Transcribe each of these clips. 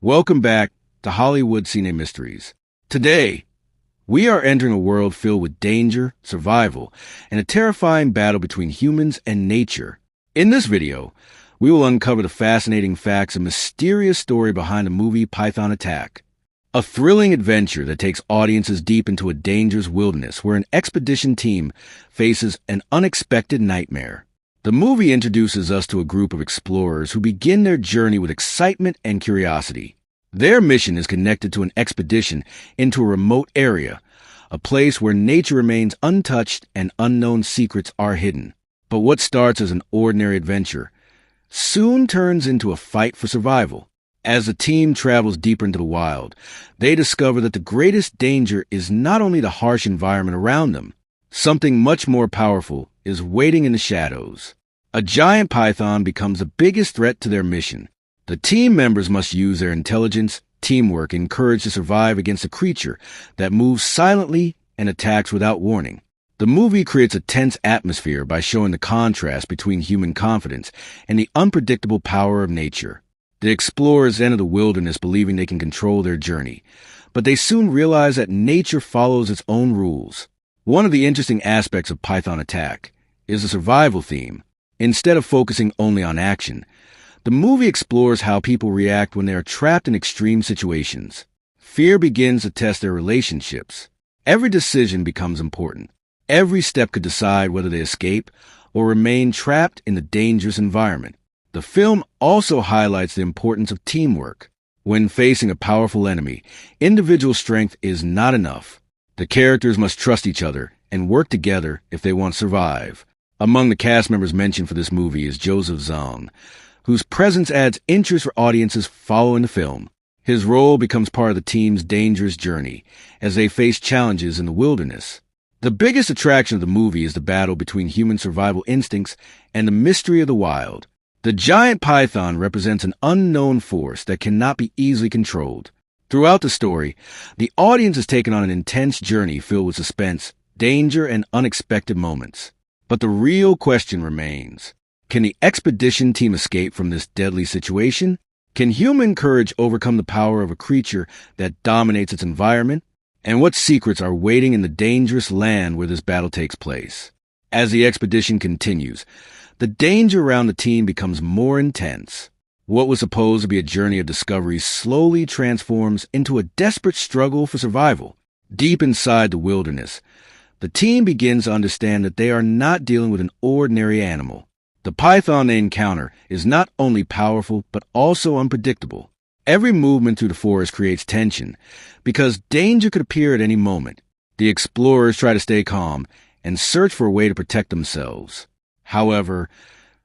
Welcome back to Hollywood Cine Mysteries. Today, we are entering a world filled with danger, survival, and a terrifying battle between humans and nature. In this video, we will uncover the fascinating facts and mysterious story behind the movie Python Attack, a thrilling adventure that takes audiences deep into a dangerous wilderness where an expedition team faces an unexpected nightmare. The movie introduces us to a group of explorers who begin their journey with excitement and curiosity. Their mission is connected to an expedition into a remote area, a place where nature remains untouched and unknown secrets are hidden. But what starts as an ordinary adventure soon turns into a fight for survival. As the team travels deeper into the wild, they discover that the greatest danger is not only the harsh environment around them. Something much more powerful is waiting in the shadows. A giant python becomes the biggest threat to their mission. The team members must use their intelligence, teamwork, and courage to survive against a creature that moves silently and attacks without warning. The movie creates a tense atmosphere by showing the contrast between human confidence and the unpredictable power of nature. The explorers enter the wilderness believing they can control their journey, but they soon realize that nature follows its own rules. One of the interesting aspects of Python Attack is the survival theme. Instead of focusing only on action, the movie explores how people react when they are trapped in extreme situations. Fear begins to test their relationships. Every decision becomes important. Every step could decide whether they escape or remain trapped in the dangerous environment. The film also highlights the importance of teamwork. When facing a powerful enemy, individual strength is not enough. The characters must trust each other and work together if they want to survive. Among the cast members mentioned for this movie is Joseph Zhang, whose presence adds interest for audiences following the film. His role becomes part of the team's dangerous journey as they face challenges in the wilderness. The biggest attraction of the movie is the battle between human survival instincts and the mystery of the wild. The giant python represents an unknown force that cannot be easily controlled. Throughout the story, the audience is taken on an intense journey filled with suspense, danger, and unexpected moments. But the real question remains: can the expedition team escape from this deadly situation? Can human courage overcome the power of a creature that dominates its environment? And what secrets are waiting in the dangerous land where this battle takes place? As the expedition continues, the danger around the team becomes more intense. What was supposed to be a journey of discovery slowly transforms into a desperate struggle for survival. Deep inside the wilderness, the team begins to understand that they are not dealing with an ordinary animal. The python they encounter is not only powerful, but also unpredictable. Every movement through the forest creates tension, because danger could appear at any moment. The explorers try to stay calm and search for a way to protect themselves. However,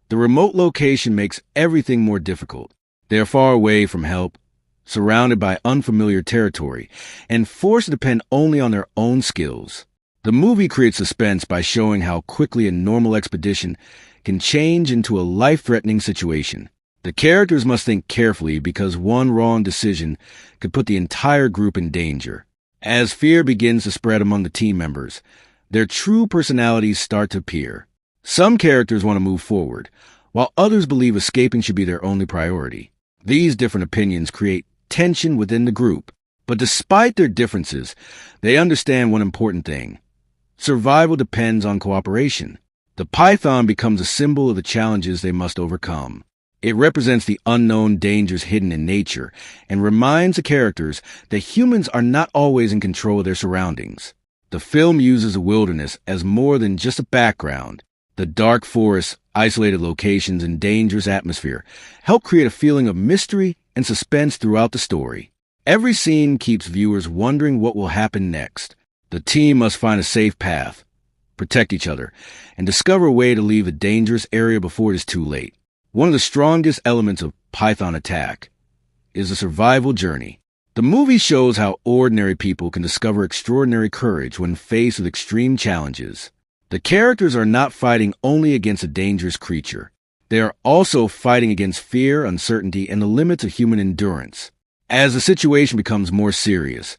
the remote location makes everything more difficult. They are far away from help, surrounded by unfamiliar territory, and forced to depend only on their own skills. The movie creates suspense by showing how quickly a normal expedition can change into a life-threatening situation. The characters must think carefully because one wrong decision could put the entire group in danger. As fear begins to spread among the team members, their true personalities start to appear. Some characters want to move forward, while others believe escaping should be their only priority. These different opinions create tension within the group, but despite their differences, they understand one important thing: survival depends on cooperation. The python becomes a symbol of the challenges they must overcome. It represents the unknown dangers hidden in nature and reminds the characters that humans are not always in control of their surroundings. The film uses the wilderness as more than just a background. The dark forests, isolated locations, and dangerous atmosphere help create a feeling of mystery and suspense throughout the story. Every scene keeps viewers wondering what will happen next. The team must find a safe path, protect each other, and discover a way to leave a dangerous area before it is too late. One of the strongest elements of Python Attack is the survival journey. The movie shows how ordinary people can discover extraordinary courage when faced with extreme challenges. The characters are not fighting only against a dangerous creature. They are also fighting against fear, uncertainty, and the limits of human endurance. As the situation becomes more serious,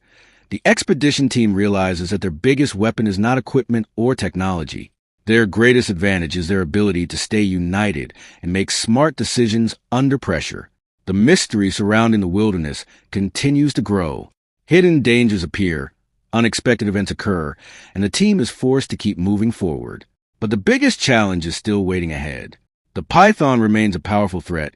the expedition team realizes that their biggest weapon is not equipment or technology. Their greatest advantage is their ability to stay united and make smart decisions under pressure. The mystery surrounding the wilderness continues to grow. Hidden dangers appear, unexpected events occur, and the team is forced to keep moving forward. But the biggest challenge is still waiting ahead. The python remains a powerful threat,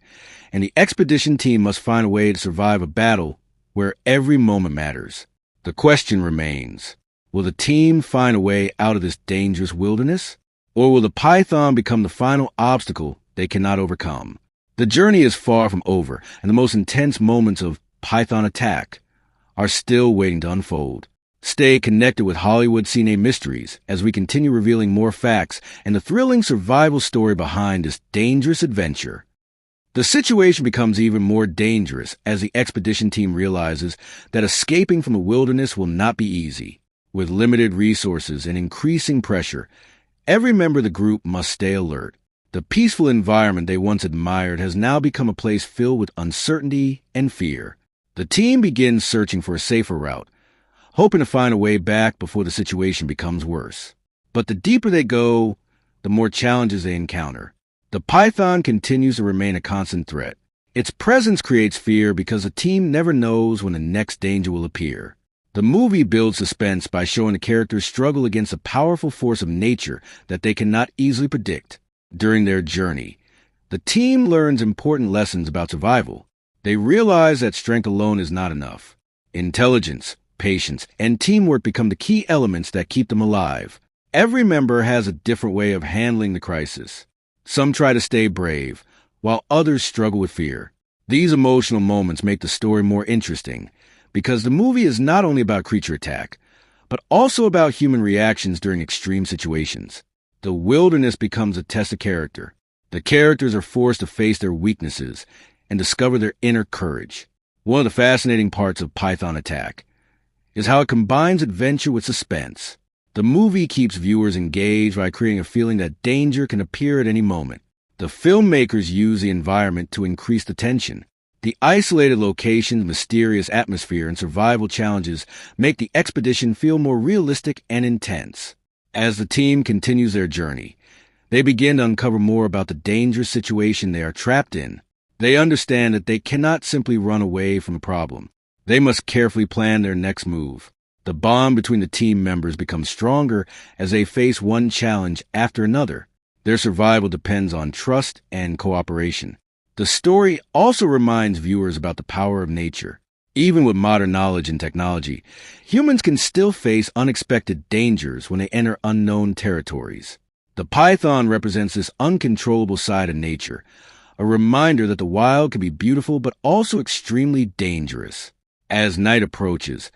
and the expedition team must find a way to survive a battle where every moment matters. The question remains, will the team find a way out of this dangerous wilderness? Or will the python become the final obstacle they cannot overcome? The journey is far from over, and the most intense moments of python attack are still waiting to unfold. Stay connected with Hollywood Cine Mysteries as we continue revealing more facts and the thrilling survival story behind this dangerous adventure. The situation becomes even more dangerous as the expedition team realizes that escaping from the wilderness will not be easy. With limited resources and increasing pressure, every member of the group must stay alert. The peaceful environment they once admired has now become a place filled with uncertainty and fear. The team begins searching for a safer route, hoping to find a way back before the situation becomes worse. But the deeper they go, the more challenges they encounter. The python continues to remain a constant threat. Its presence creates fear because the team never knows when the next danger will appear. The movie builds suspense by showing the characters struggle against a powerful force of nature that they cannot easily predict. During their journey, the team learns important lessons about survival. They realize that strength alone is not enough. Intelligence, patience, and teamwork become the key elements that keep them alive. Every member has a different way of handling the crisis. Some try to stay brave, while others struggle with fear. These emotional moments make the story more interesting, because the movie is not only about creature attack, but also about human reactions during extreme situations. The wilderness becomes a test of character. The characters are forced to face their weaknesses and discover their inner courage. One of the fascinating parts of Python Attack is how it combines adventure with suspense. The movie keeps viewers engaged by creating a feeling that danger can appear at any moment. The filmmakers use the environment to increase the tension. The isolated locations, mysterious atmosphere, and survival challenges make the expedition feel more realistic and intense. As the team continues their journey, they begin to uncover more about the dangerous situation they are trapped in. They understand that they cannot simply run away from a problem. They must carefully plan their next move. The bond between the team members becomes stronger as they face one challenge after another. Their survival depends on trust and cooperation. The story also reminds viewers about the power of nature. Even with modern knowledge and technology, humans can still face unexpected dangers when they enter unknown territories. The python represents this uncontrollable side of nature, a reminder that the wild can be beautiful but also extremely dangerous. As night approaches,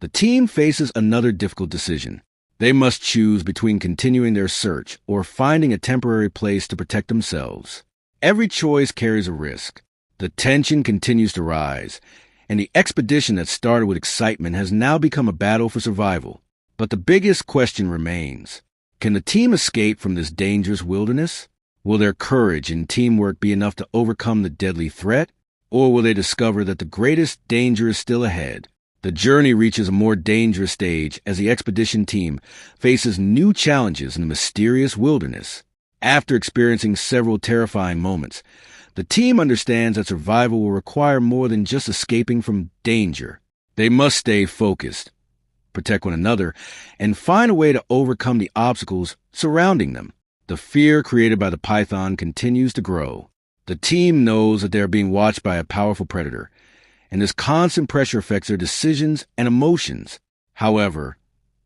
the team faces another difficult decision. They must choose between continuing their search or finding a temporary place to protect themselves. Every choice carries a risk. The tension continues to rise, and the expedition that started with excitement has now become a battle for survival. But the biggest question remains. Can the team escape from this dangerous wilderness? Will their courage and teamwork be enough to overcome the deadly threat? Or will they discover that the greatest danger is still ahead? The journey reaches a more dangerous stage as the expedition team faces new challenges in the mysterious wilderness. After experiencing several terrifying moments, the team understands that survival will require more than just escaping from danger. They must stay focused, protect one another, and find a way to overcome the obstacles surrounding them. The fear created by the python continues to grow. The team knows that they are being watched by a powerful predator, and this constant pressure affects their decisions and emotions. However,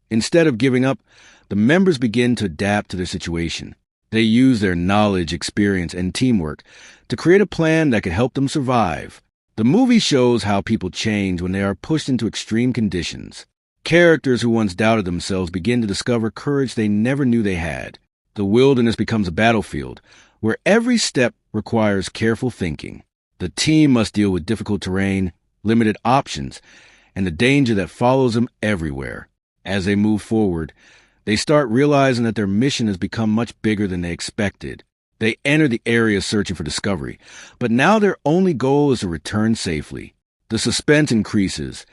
instead of giving up, the members begin to adapt to their situation. They use their knowledge, experience, and teamwork to create a plan that could help them survive. The movie shows how people change when they are pushed into extreme conditions. Characters who once doubted themselves begin to discover courage they never knew they had. The wilderness becomes a battlefield where every step requires careful thinking. The team must deal with difficult terrain, limited options, and the danger that follows them everywhere. As they move forward, they start realizing that their mission has become much bigger than they expected. They enter the area searching for discovery, but now their only goal is to return safely. The suspense increases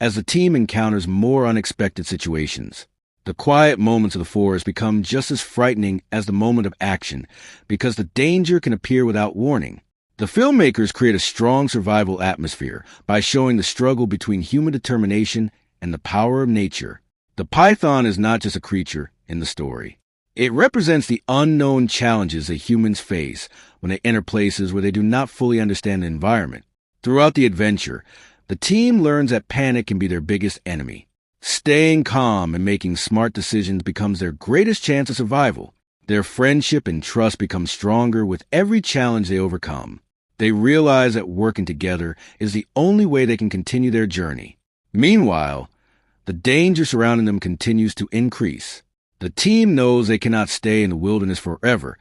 as the team encounters more unexpected situations. The quiet moments of the forest become just as frightening as the moment of action because the danger can appear without warning. The filmmakers create a strong survival atmosphere by showing the struggle between human determination and the power of nature. The python is not just a creature in the story. It represents the unknown challenges that humans face when they enter places where they do not fully understand the environment. Throughout the adventure, the team learns that panic can be their biggest enemy. Staying calm and making smart decisions becomes their greatest chance of survival. Their friendship and trust become stronger with every challenge they overcome. They realize that working together is the only way they can continue their journey. Meanwhile, the danger surrounding them continues to increase. The team knows they cannot stay in the wilderness forever,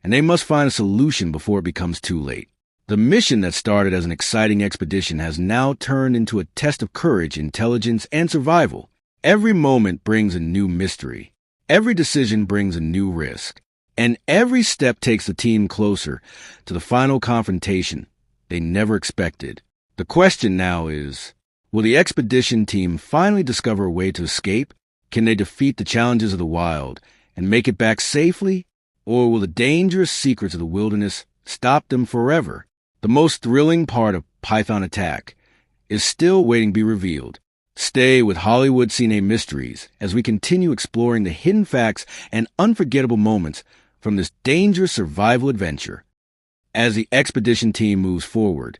and they must find a solution before it becomes too late. The mission that started as an exciting expedition has now turned into a test of courage, intelligence, and survival. Every moment brings a new mystery. Every decision brings a new risk. And every step takes the team closer to the final confrontation they never expected. The question now is, will the expedition team finally discover a way to escape? Can they defeat the challenges of the wild and make it back safely? Or will the dangerous secrets of the wilderness stop them forever? The most thrilling part of Python Attack is still waiting to be revealed. Stay with Hollywood Cine Mysteries as we continue exploring the hidden facts and unforgettable moments from this dangerous survival adventure. As the expedition team moves forward,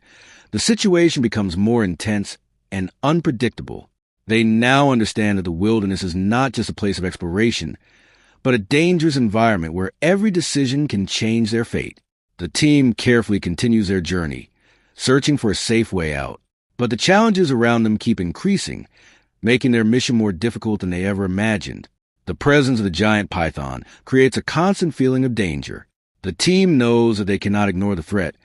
the situation becomes more intense and unpredictable. They now understand that the wilderness is not just a place of exploration, but a dangerous environment where every decision can change their fate. The team carefully continues their journey, searching for a safe way out. But the challenges around them keep increasing, making their mission more difficult than they ever imagined. The presence of the giant python creates a constant feeling of danger. The team knows that they cannot ignore the threat,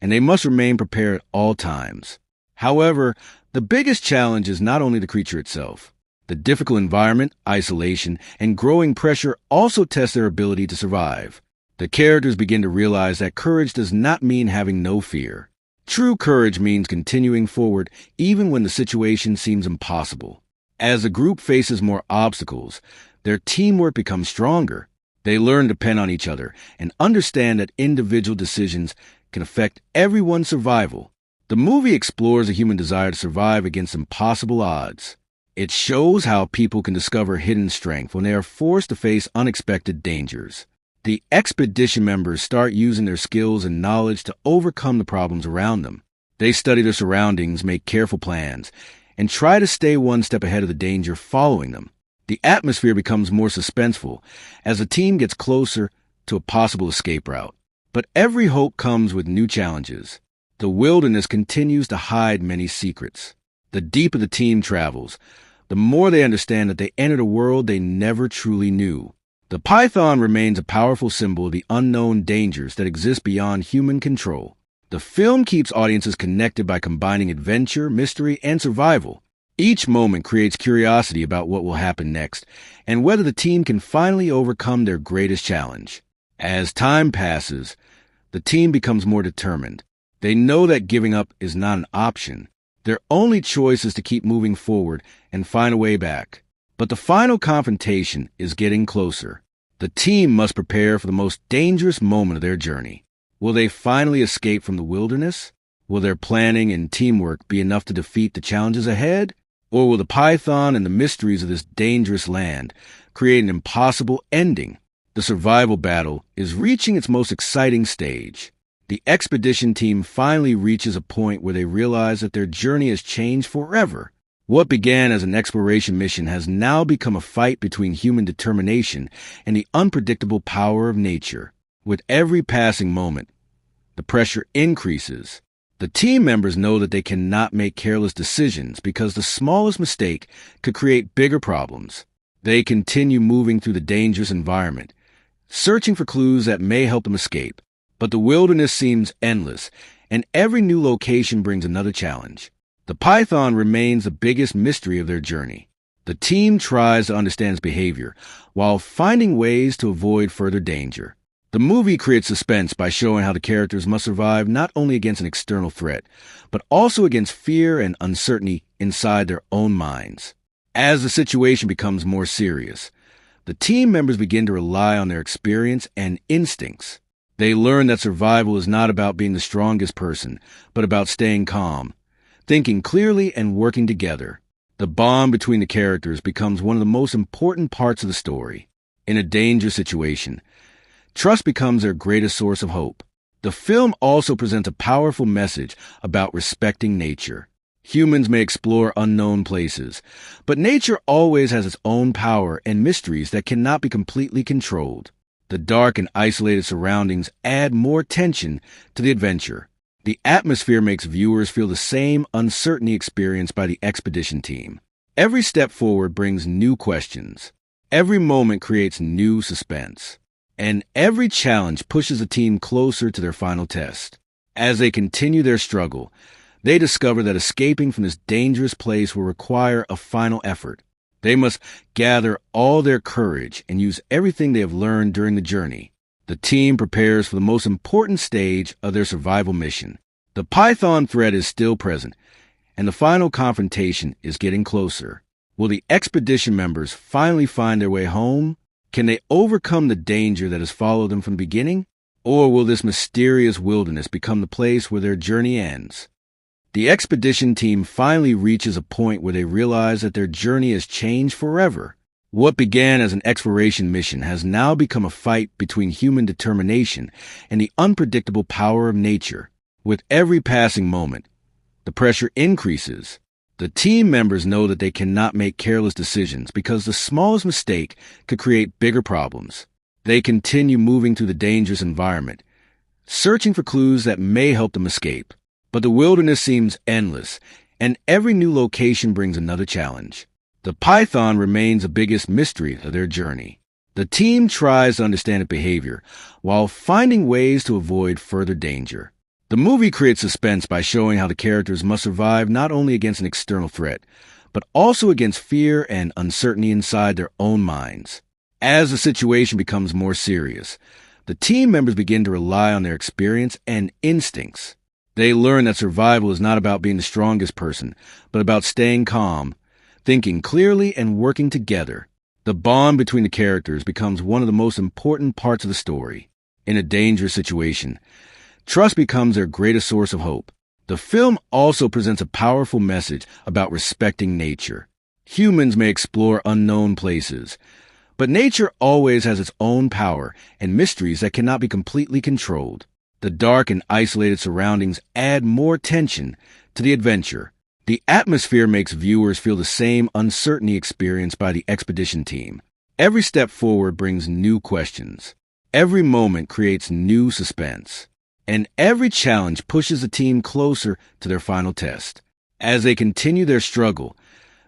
and they must remain prepared at all times. However, the biggest challenge is not only the creature itself. The difficult environment, isolation, and growing pressure also test their ability to survive. The characters begin to realize that courage does not mean having no fear. True courage means continuing forward even when the situation seems impossible. As the group faces more obstacles, their teamwork becomes stronger. They learn to depend on each other and understand that individual decisions can affect everyone's survival. The movie explores the human desire to survive against impossible odds. It shows how people can discover hidden strength when they are forced to face unexpected dangers. The expedition members start using their skills and knowledge to overcome the problems around them. They study their surroundings, make careful plans, and try to stay one step ahead of the danger following them. The atmosphere becomes more suspenseful as the team gets closer to a possible escape route. But every hope comes with new challenges. The wilderness continues to hide many secrets. The deeper the team travels, the more they understand that they entered a world they never truly knew. The python remains a powerful symbol of the unknown dangers that exist beyond human control. The film keeps audiences connected by combining adventure, mystery, and survival. Each moment creates curiosity about what will happen next and whether the team can finally overcome their greatest challenge. As time passes, the team becomes more determined. They know that giving up is not an option. Their only choice is to keep moving forward and find a way back. But the final confrontation is getting closer. The team must prepare for the most dangerous moment of their journey. Will they finally escape from the wilderness? Will their planning and teamwork be enough to defeat the challenges ahead? Or will the python and the mysteries of this dangerous land create an impossible ending? The survival battle is reaching its most exciting stage. The expedition team finally reaches a point where they realize that their journey has changed forever. What began as an exploration mission has now become a fight between human determination and the unpredictable power of nature. With every passing moment, the pressure increases. The team members know that they cannot make careless decisions because the smallest mistake could create bigger problems. They continue moving through the dangerous environment, searching for clues that may help them escape. But the wilderness seems endless, and every new location brings another challenge. The python remains the biggest mystery of their journey. The team tries to understand its behavior while finding ways to avoid further danger. The movie creates suspense by showing how the characters must survive not only against an external threat, but also against fear and uncertainty inside their own minds. As the situation becomes more serious, the team members begin to rely on their experience and instincts. They learn that survival is not about being the strongest person, but about staying calm, thinking clearly, and working together. The bond between the characters becomes one of the most important parts of the story. In a dangerous situation, trust becomes their greatest source of hope. The film also presents a powerful message about respecting nature. Humans may explore unknown places, but nature always has its own power and mysteries that cannot be completely controlled. The dark and isolated surroundings add more tension to the adventure. The atmosphere makes viewers feel the same uncertainty experienced by the expedition team. Every step forward brings new questions. Every moment creates new suspense. And every challenge pushes the team closer to their final test. As they continue their struggle, they discover that escaping from this dangerous place will require a final effort. They must gather all their courage and use everything they have learned during the journey. The team prepares for the most important stage of their survival mission. The Python threat is still present, and the final confrontation is getting closer. Will the expedition members finally find their way home? Can they overcome the danger that has followed them from the beginning? Or will this mysterious wilderness become the place where their journey ends? The expedition team finally reaches a point where they realize that their journey has changed forever. What began as an exploration mission has now become a fight between human determination and the unpredictable power of nature. With every passing moment, the pressure increases. The team members know that they cannot make careless decisions because the smallest mistake could create bigger problems. They continue moving through the dangerous environment, searching for clues that may help them escape. But the wilderness seems endless, and every new location brings another challenge. The python remains the biggest mystery of their journey. The team tries to understand its behavior while finding ways to avoid further danger. The movie creates suspense by showing how the characters must survive not only against an external threat, but also against fear and uncertainty inside their own minds. As the situation becomes more serious, the team members begin to rely on their experience and instincts. They learn that survival is not about being the strongest person, but about staying calm, thinking clearly, and working together. The bond between the characters becomes one of the most important parts of the story. In a dangerous situation, trust becomes their greatest source of hope. The film also presents a powerful message about respecting nature. Humans may explore unknown places, but nature always has its own power and mysteries that cannot be completely controlled. The dark and isolated surroundings add more tension to the adventure. The atmosphere makes viewers feel the same uncertainty experienced by the expedition team. Every step forward brings new questions. Every moment creates new suspense. And every challenge pushes the team closer to their final test. As they continue their struggle,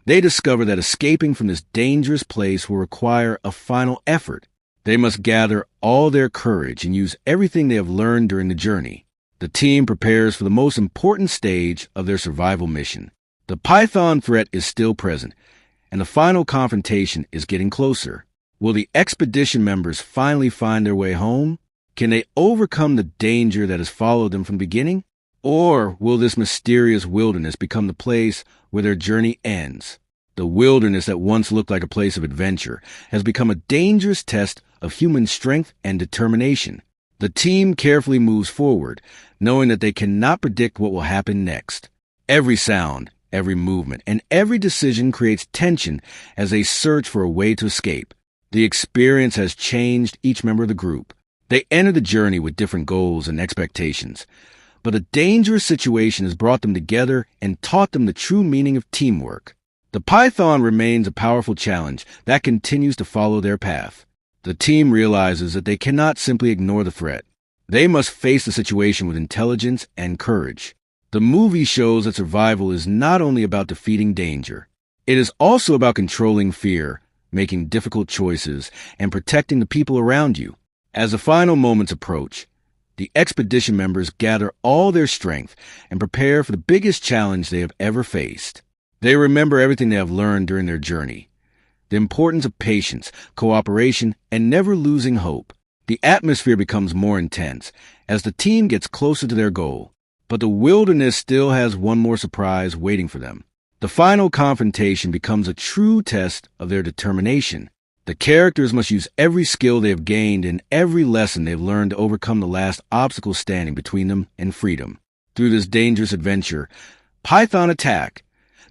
they discover that escaping from this dangerous place will require a final effort. They must gather all their courage and use everything they have learned during the journey. The team prepares for the most important stage of their survival mission. The python threat is still present, and the final confrontation is getting closer. Will the expedition members finally find their way home? Can they overcome the danger that has followed them from the beginning? Or will this mysterious wilderness become the place where their journey ends? The wilderness that once looked like a place of adventure has become a dangerous test of human strength and determination. The team carefully moves forward, knowing that they cannot predict what will happen next. Every sound, every movement, and every decision creates tension as they search for a way to escape. The experience has changed each member of the group. They enter the journey with different goals and expectations, but a dangerous situation has brought them together and taught them the true meaning of teamwork. The python remains a powerful challenge that continues to follow their path. The team realizes that they cannot simply ignore the threat. They must face the situation with intelligence and courage. The movie shows that survival is not only about defeating danger. It is also about controlling fear, making difficult choices, and protecting the people around you. As the final moments approach, the expedition members gather all their strength and prepare for the biggest challenge they have ever faced. They remember everything they have learned during their journey. The importance of patience, cooperation, and never losing hope. The atmosphere becomes more intense as the team gets closer to their goal. But the wilderness still has one more surprise waiting for them. The final confrontation becomes a true test of their determination. The characters must use every skill they have gained and every lesson they've learned to overcome the last obstacle standing between them and freedom. Through this dangerous adventure, Python Attack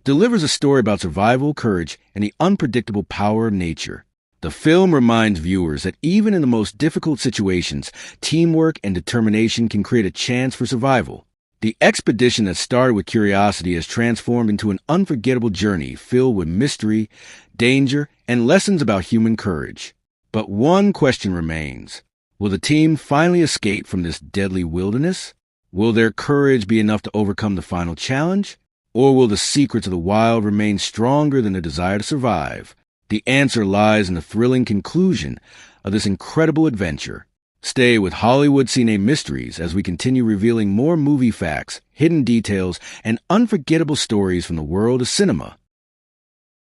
delivers a story about survival, courage, and the unpredictable power of nature. The film reminds viewers that even in the most difficult situations, teamwork and determination can create a chance for survival. The expedition that started with curiosity has transformed into an unforgettable journey filled with mystery, danger, and lessons about human courage. But one question remains. Will the team finally escape from this deadly wilderness? Will their courage be enough to overcome the final challenge? Or will the secrets of the wild remain stronger than the desire to survive? The answer lies in the thrilling conclusion of this incredible adventure. Stay with Hollywood Cine Mysteries as we continue revealing more movie facts, hidden details, and unforgettable stories from the world of cinema.